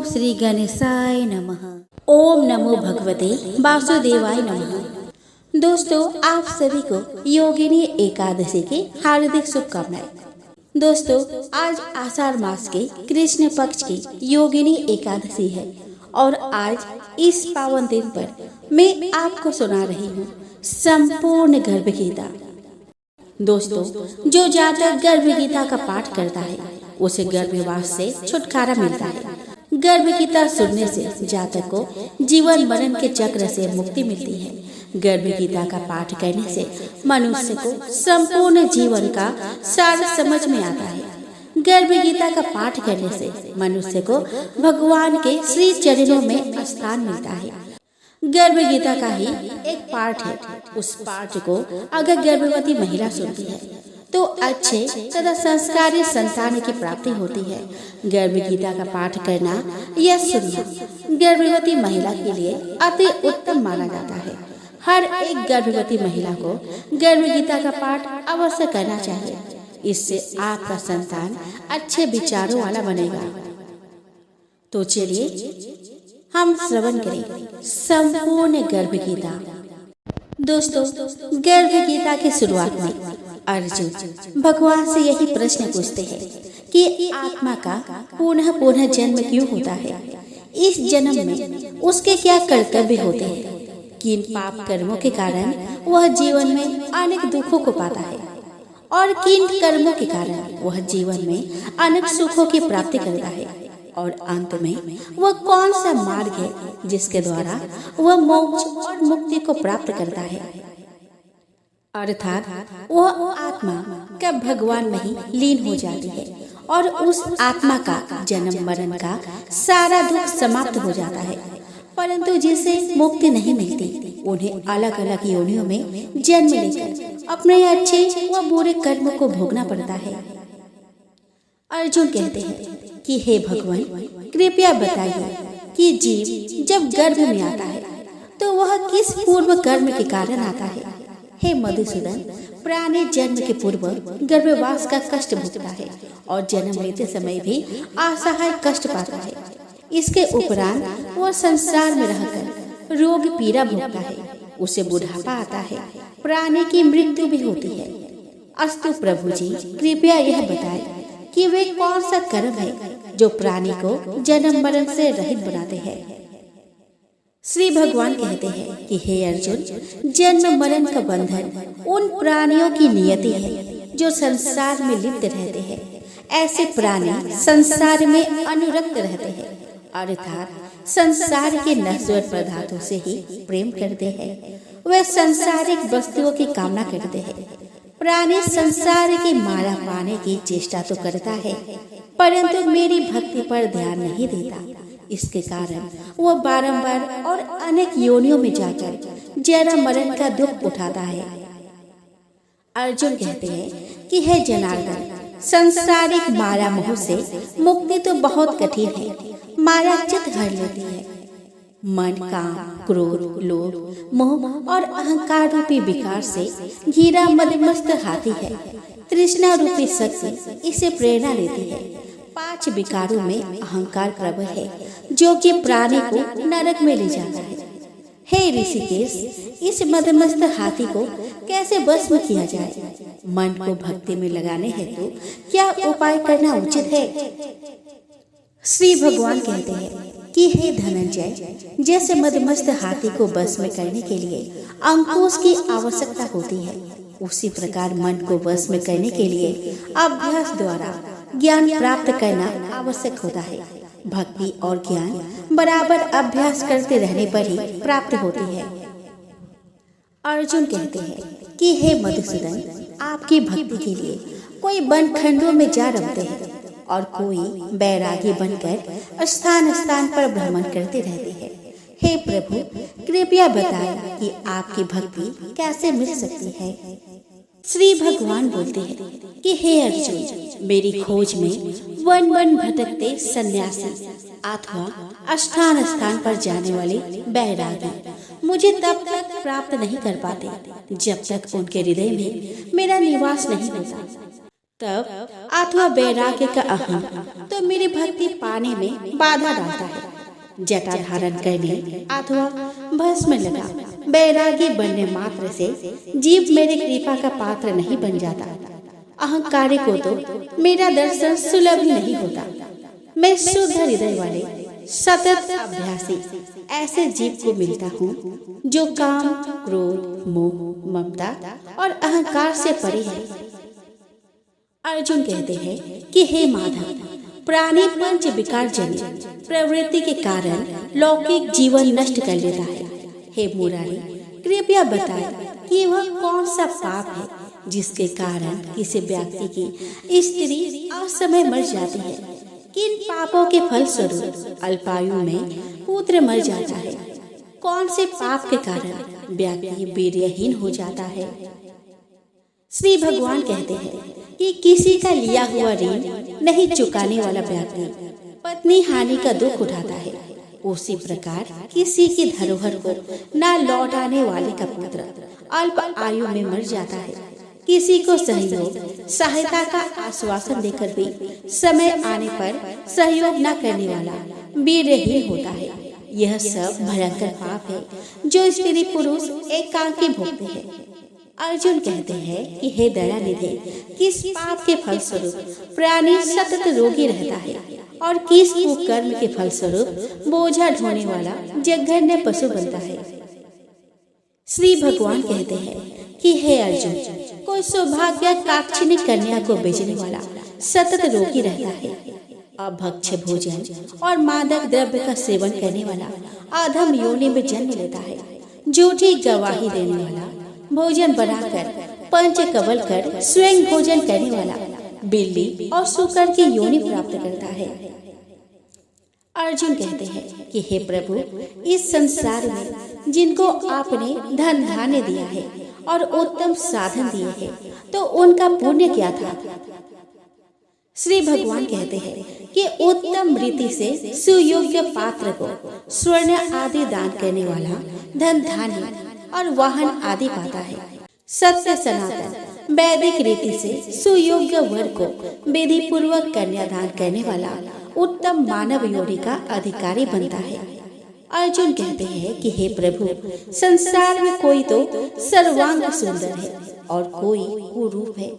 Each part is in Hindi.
श्री गणेशाय नमः। ओम नमो भगवते वासुदेवाय नमः। दोस्तों, आप सभी को योगिनी एकादशी की हार्दिक शुभकामनाएं। दोस्तों, आज आषाढ़ मास के कृष्ण पक्ष की योगिनी एकादशी है और आज इस पावन दिन पर मैं आपको सुना रही हूँ संपूर्ण गर्भ गीता। दोस्तों, जो जातक गर्भ गीता का पाठ करता है उसे गर्भवास से छुटकारा मिलता है। गर्भ गीता सुनने से जातक को जीवन मरण के चक्र से मुक्ति मिलती है। गर्भ गीता का पाठ करने से मनुष्य को संपूर्ण जीवन का सार समझ में आता है। गर्भ गीता का पाठ करने से मनुष्य को भगवान के श्री चरणों में स्थान मिलता है। गर्भ गीता का ही एक पाठ है। उस पाठ को अगर गर्भवती महिला सुनती है तो अच्छे तथा संस्कारी संतान की प्राप्ति होती है। गर्भ गीता का पाठ करना या सुनना गर्भवती महिला के लिए अति उत्तम माना जाता है। हर एक गर्भवती महिला को गर्भ गीता का पाठ अवश्य करना चाहिए। इससे आपका संतान अच्छे विचारों वाला बनेगा। तो चलिए हम श्रवण करें संपूर्ण गर्भ गीता। दोस्तों, गर्भ गीता की शुरुआत में अर्जुन भगवान से यही प्रश्न पूछते हैं कि आत्मा का पुनः पुनः जन्म क्यों होता है। इस जन्म में उसके क्या कर्तव्य होते हैं। किन पाप कर्मों के कारण वह जीवन में अनेक दुखों को पाता है और किन कर्मों के कारण वह जीवन में अनेक सुखों की प्राप्ति करता है और अंत में वह कौन सा मार्ग है जिसके द्वारा वह मोक्ष और मुक्ति को प्राप्त करता है। अर्थात वह आत्मा कब भगवान में ही लीन हो जाती है और उस आत्मा का जन्म मरण का सारा दुख समाप्त हो जाता है। परंतु जिसे मुक्ति नहीं मिलती उन्हें अलग अलग योनियों में जन्म लेकर अपने अच्छे व बुरे कर्म को भोगना पड़ता है। अर्जुन कहते हैं कि हे भगवान, कृपया बताइए कि जीव जब गर्भ में आता है तो वह किस पूर्व कर्म के कारण आता है। हे मधुसूदन, प्राणी जन्म के पूर्व गर्भवास का कष्ट भोगता है और जन्म लेते समय भी असहाय कष्ट पाता है। इसके उपरांत वह संसार में रहकर रोग पीड़ा भोगता है। उसे बुढ़ापा आता है, प्राणी की मृत्यु भी होती है। अस्तु प्रभु जी, कृपया यह बताएं कि वे कौन सा कर्म है जो प्राणी को जन्म मरण से रहित बनाते हैं। श्री भगवान कहते हैं कि हे अर्जुन, जन्म मरण का बंधन उन प्राणियों की नियति है जो संसार में लिप्त रहते हैं। ऐसे प्राणी संसार में अनुरक्त रहते हैं, अर्थात संसार के नश्वर पदार्थों से ही प्रेम करते हैं। वे संसारिक वस्तुओं की कामना करते हैं। प्राणी संसार की माला पाने की चेष्टा तो करता है, परंतु मेरी भक्ति पर ध्यान नहीं देता। इसके कारण वह बारंबार और अनेक योनियों में जाकर जन्म मरण का दुख उठाता है। अर्जुन कहते हैं कि हे जनार्दन, संसारिक माया मोह से मुक्ति तो बहुत कठिन है। माया चित हर लेती है। मन, काम, क्रोध, लोभ, मोह और अहंकार रूपी विकार से घिरा मदमस्त हाथी है। तृष्णा रूपी शक्ति इसे प्रेरणा देती है। 5 विकारों में अहंकार प्रबल है जो कि प्राणी को नरक में ले जाता है। हे ऋषिकेश, इस मदमस्त हाथी को कैसे भस्म किया जाए। मन को भक्ति में लगाने हेतु क्या उपाय करना उचित है। श्री भगवान कहते हैं कि हे धनंजय, जैसे मदमस्त हाथी को भस्म करने के लिए अंकुश की आवश्यकता होती है, उसी प्रकार मन को वश करने के लिए अभ्यास द्वारा ज्ञान प्राप्त करना आवश्यक होता है। भक्ति और ज्ञान बराबर अभ्यास करते रहने पर ही प्राप्त होती है। अर्जुन कहते हैं कि हे मधुसूदन, आपकी भक्ति के लिए कोई वन खंडों में जा रमते हैं और कोई बैरागी बनकर स्थान स्थान पर भ्रमण करते रहते हैं। हे प्रभु, कृपया बताएं कि आपकी भक्ति कैसे मिल सकती है। श्री भगवान बोलते हैं कि हे अर्जुन, मेरी खोज में वन वन भटकते सन्यासी अथवा स्थान स्थान पर जाने वाले बैरागी मुझे तब तक प्राप्त नहीं कर पाते जब तक उनके हृदय में मेरा निवास नहीं होता। तब अथवा वैराग्य का अहम तो मेरी भक्ति पाने में बाधा डालता है। जटा धारण करने अथवा भस्म लगा वैरागी बनने मात्र से जीव मेरे कृपा का पात्र नहीं बन जाता। अहंकारी को तो मेरा दर्शन सुलभ ही नहीं होता। मैं शुद्ध हृदय वाले सतत अभ्यासी ऐसे जीव को मिलता हूँ जो काम, क्रोध, मोह, ममता और अहंकार से परे है। अर्जुन कहते हैं कि हे माधव, प्राणी पंच विकार जनित प्रवृत्ति के कारण लौकिक जीवन नष्ट कर लेता है। हे मुरारी, कृपया बताएं कि वह कौन सा पाप है जिसके कारण किसी व्यक्ति की स्त्री असमय मर जाती है। किन पापों के फलस्वरूप अल्पायु में पुत्र मर जाता है। कौन से पाप के कारण व्यक्ति वीर्यहीन हो जाता है। श्री भगवान कहते हैं कि किसी का लिया हुआ ऋण नहीं चुकाने वाला व्यक्ति पत्नी हानि का दुख उठाता है। उसी प्रकार किसी की धरोहर को न लौटाने वाले का पुत्र अल्प आयु में मर जाता है। किसी को सहयोग, सहायता का आश्वासन देकर भी समय आने पर सहयोग न करने वाला वीर्यहीन होता है। यह सब भयंकर पाप है जो स्त्री पुरुष एकांकी भोगते हैं। अर्जुन कहते हैं कि हे दयानिधि, किस पाप के फलस्वरूप प्राणी सतत रोगी रहता है और किस कुकर्म के फलस्वरूप बोझा ढोने वाला जघन्य पशु बनता है। श्री भगवान कहते हैं कि हे अर्जुन, कोई सौभाग्य काक्षिणी कन्या को बेचने वाला सतत रोगी रहता है। अभक्ष्य भोजन और मादक द्रव्य का सेवन करने वाला अधम योनि में जन्म लेता है। झूठी गवाही देने वाला, भोजन बनाकर पंच कबल कर स्वयं भोजन करने वाला बिल्ली और सूकर की योनि प्राप्त करता है। अर्जुन कहते हैं कि हे प्रभु, इस संसार में जिनको आपने धन धान्य दिया है और उत्तम साधन दिए हैं, तो उनका पुण्य क्या था। श्री भगवान कहते हैं कि उत्तम रीति से सुयोग्य पात्र को स्वर्ण आदि दान करने वाला धन धान्य और वाहन आदि पाता है। सत्य सनातन वैदिक रीति से सुयोग्य वर को विधि पूर्वक कन्यादान करने वाला उत्तम मानव योनि का अधिकारी बनता है। अर्जुन कहते हैं कि हे प्रभु, संसार में कोई तो सर्वांग सुंदर है और कोई कुरूप है।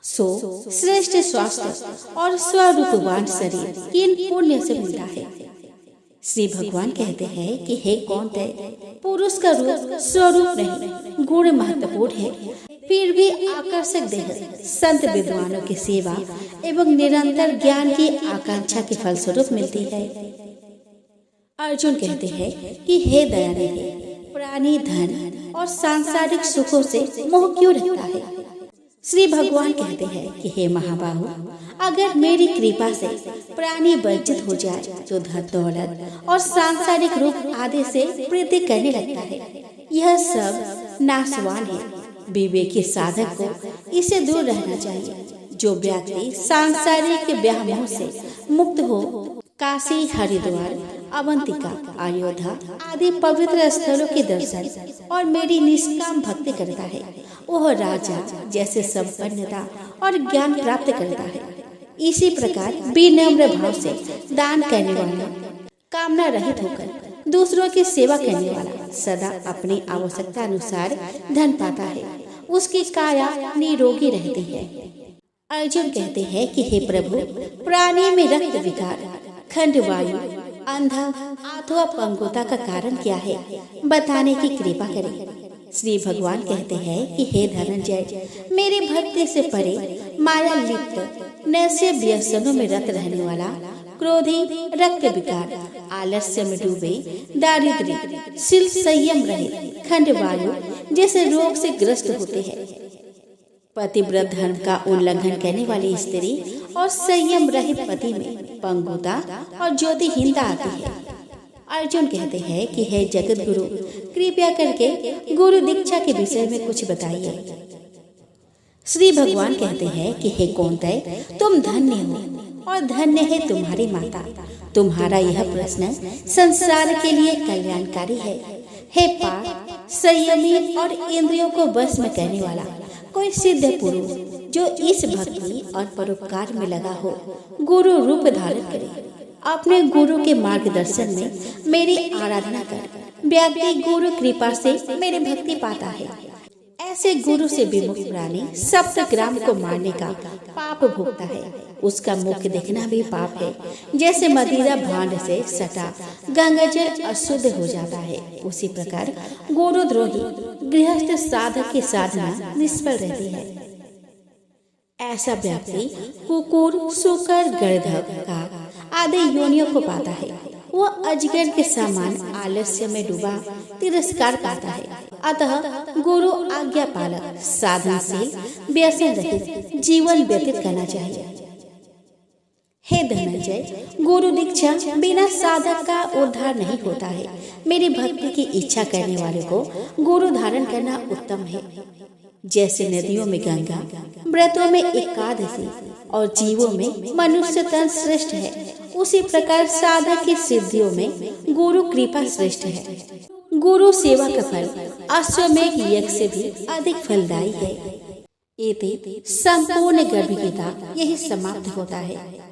सो श्रेष्ठ स्वास्थ्य और स्वरूपवान शरीर किन पुण्य से मिलता है। श्री भगवान कहते हैं कि हे कौन्तेय, पुरुष का रूप स्वरूप नहीं, गुण महत्वपूर्ण है। फिर भी आकर्षक देह संत विद्वानों की सेवा एवं निरंतर ज्ञान की आकांक्षा के फलस्वरूप मिलती है। अर्जुन कहते हैं कि हे दयानिधि, प्राणी धन और सांसारिक सुखों से मोह क्यों रखता है। श्री भगवान कहते हैं कि हे महाबाहु, अगर मेरी कृपा से प्राणी वंचित हो जाए तो धन दौलत और सांसारिक रूप आदि से प्रीति करने लगता है। यह सब नाशवान है। विवेकी साधक को इसे दूर रहना चाहिए। जो व्यक्ति सांसारिक व्यामोह से मुक्त हो काशी, हरिद्वार, अवंतिका, अयोध्या आदि पवित्र स्थलों के दर्शन और मेरी निष्काम भक्ति करता है, वह राजा जैसे संपन्नता और ज्ञान प्राप्त करता है। इसी प्रकार विनम्र भाव से दान करने वाला, कामना रहित होकर दूसरों की सेवा करने वाला सदा अपनी आवश्यकता अनुसार धन पाता है। उसकी काया निरोगी रहती है। अर्जुन कहते हैं कि हे प्रभु, प्राणी में रक्त विकार, खंड वायु, अंधा अथवा पंगुता का कारण क्या है, बताने की कृपा करें। श्री भगवान कहते हैं कि हे धनंजय, मेरी भक्ति से परे माया लिप्त नैसे व्यसनों में रत रहने वाला, क्रोधी, रक्त विकार, आलस्य में डूबे, दारिद्र्य, शील संयम रहित, खंड वायु जैसे रोग से ग्रस्त होते हैं, पतिव्रत धर्म का उल्लंघन करने वाली स्त्री और संयम रहित पति में पंगुता और ज्योतिहीनता आती है। अर्जुन कहते हैं कि हे जगत गुरु, कृपया करके गुरु दीक्षा के विषय में कुछ बताइए। श्री भगवान कहते हैं कि हे कौन्तेय, तुम धन्य हो और धन्य है तुम्हारी माता। तुम्हारा यह प्रश्न संसार के लिए कल्याणकारी है। हे पार्थ, संयमी और इंद्रियों को वश में करने वाला कोई सिद्ध पुरुष जो इस भक्ति और परोपकार में लगा हो गुरु रूप धारण करे। अपने गुरु के मार्गदर्शन में मेरी आराधना कर व्यक्ति गुरु कृपा से मेरी भक्ति पाता है। ऐसे गुरु से विमुख प्राणी सप्तग्राम को मारने का पाप भोगता है। उसका मुख देखना भी पाप है। जैसे मदिरा भांड से सटा गंगाजल अशुद्ध हो जाता है, उसी प्रकार गुरुद्रोही गृहस्थ साधक की साधना निष्फल रहती है। ऐसा व्यक्ति कुकुर, सूकर, गर्दभ का आदि योनियों को पाता है। वो अजगर के समान आलस्य में डूबा तिरस्कार पाता है। अतः गुरु आज्ञा पालक साधनशील व्यसन रहित जीवन व्यतीत करना चाहिए। हे धनंजय, गुरु दीक्षा बिना साधक का उद्धार नहीं होता है। मेरी भक्ति की इच्छा करने वाले को गुरु धारण करना उत्तम है। जैसे नदियों में गंगा, व्रतों में एकादशी और जीवों में मनुष्य तन श्रेष्ठ है, उसी प्रकार साधक की सिद्धियों में गुरु कृपा श्रेष्ठ है। गुरु सेवा का फल अश्वमेघ यज्ञ से भी अधिक फलदायी है। एते संपूर्ण गर्भ गीता यही समाप्त होता है।